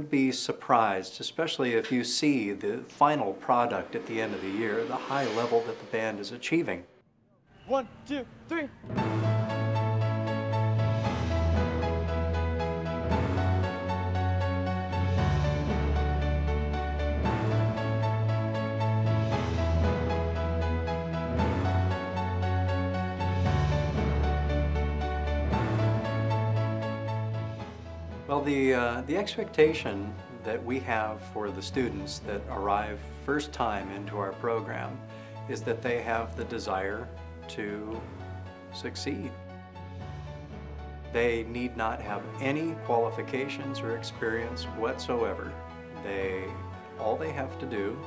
would be surprised, especially if you see the final product at the end of the year, the high level that the band is achieving. 1, 2, 3. Well, the expectation that we have for the students that arrive first time into our program is that they have the desire to succeed. They need not have any qualifications or experience whatsoever. All they have to do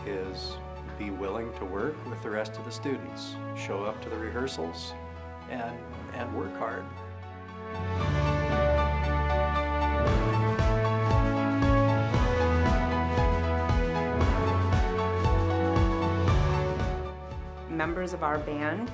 is be willing to work with the rest of the students, show up to the rehearsals, and work hard. Members of our band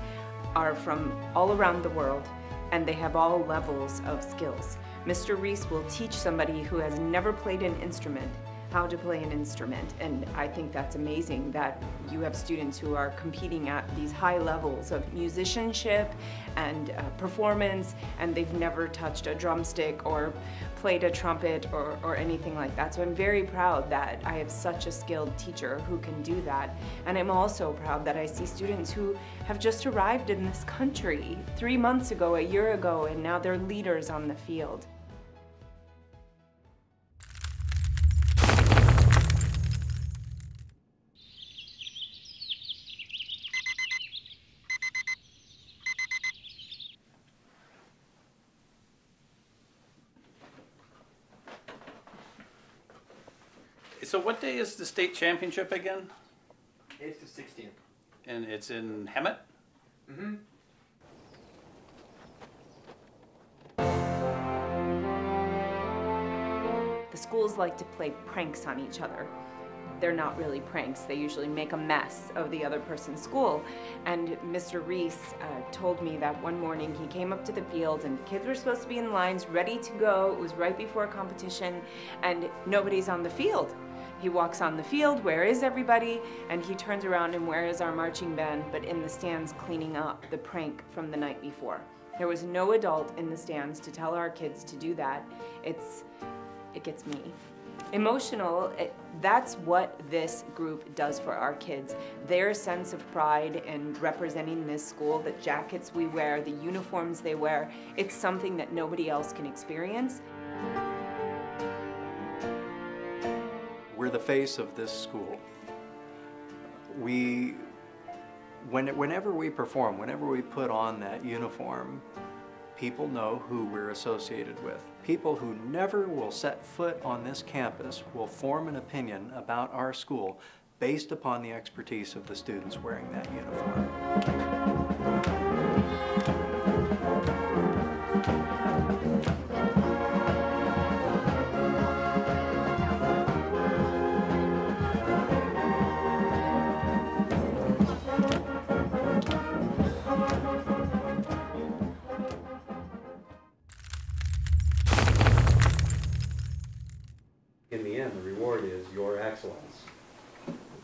are from all around the world, and they have all levels of skills. Mr. Reese will teach somebody who has never played an instrument how to play an instrument, and I think that's amazing that you have students who are competing at these high levels of musicianship and performance, and they've never touched a drumstick or played a trumpet or anything like that. So I'm very proud that I have such a skilled teacher who can do that. And I'm also proud that I see students who have just arrived in this country 3 months ago, a year ago, and now they're leaders on the field. So what day is the state championship again? It's the 16th. And it's in Hemet? Mm-hmm. The schools like to play pranks on each other. They're not really pranks. They usually make a mess of the other person's school. And Mr. Reese told me that one morning he came up to the field and the kids were supposed to be in lines ready to go. It was right before a competition and nobody's on the field. He walks on the field, where is everybody? And he turns around and where is our marching band, but in the stands cleaning up the prank from the night before. There was no adult in the stands to tell our kids to do that. It gets me emotional. That's what this group does for our kids. Their sense of pride in representing this school, the jackets we wear, the uniforms they wear, it's something that nobody else can experience. We're the face of this school. Whenever we perform, whenever we put on that uniform, people know who we're associated with. People who never will set foot on this campus will form an opinion about our school based upon the expertise of the students wearing that uniform. In the end, the reward is your excellence,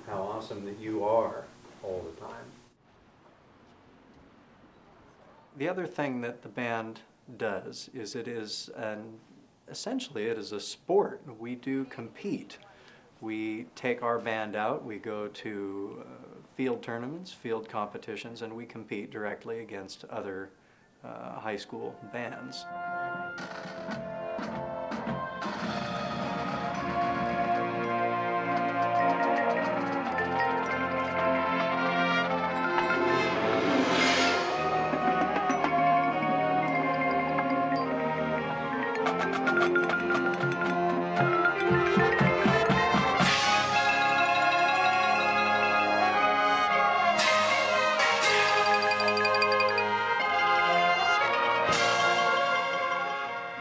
how awesome that you are all the time. The other thing that the band does is essentially it is a sport. We do compete. We take our band out, we go to field tournaments, field competitions, and we compete directly against other high school bands.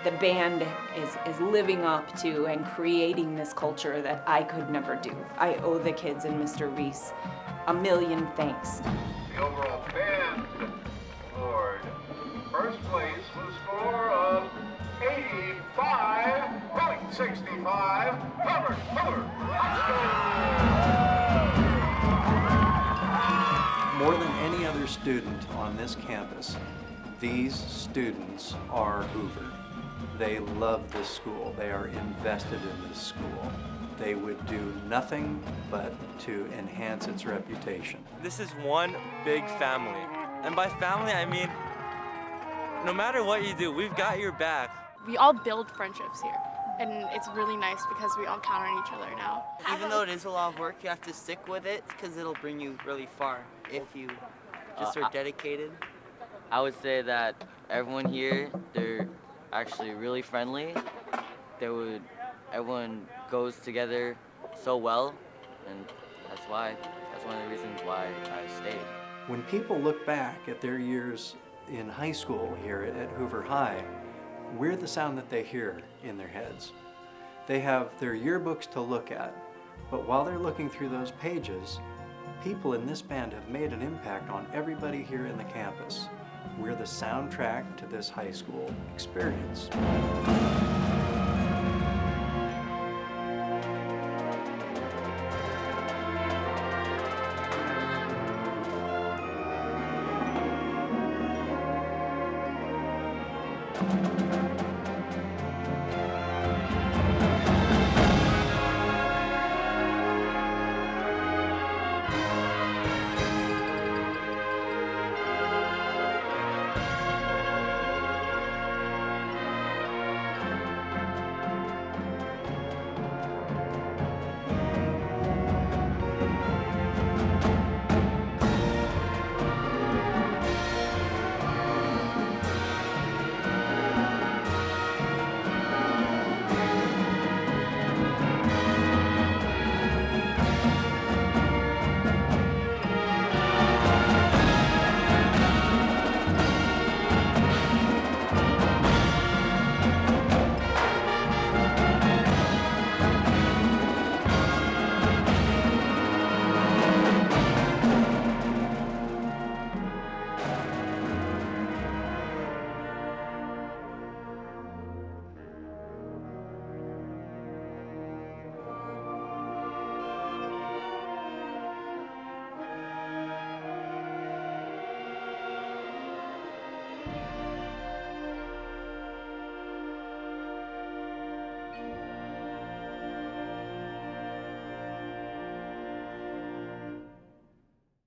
The band is living up to and creating this culture that I could never do. I owe the kids and Mr. Reese a million thanks. The overall band award. First place with a score of 85 points. 65. Hoover, Hoover. More than any other student on this campus, these students are Hoover. They love this school. They are invested in this school. They would do nothing but to enhance its reputation. This is one big family. And by family, I mean, no matter what you do, we've got your back. We all build friendships here, and it's really nice because we all count on each other now. Even though it is a lot of work, you have to stick with it because it'll bring you really far if you just are dedicated. I would say that everyone here, they're actually really friendly. Everyone goes together so well, and that's one of the reasons why I stayed. When people look back at their years in high school here at Hoover High, we're the sound that they hear in their heads. They have their yearbooks to look at, but while they're looking through those pages, people in this band have made an impact on everybody here in the campus. We're the soundtrack to this high school experience.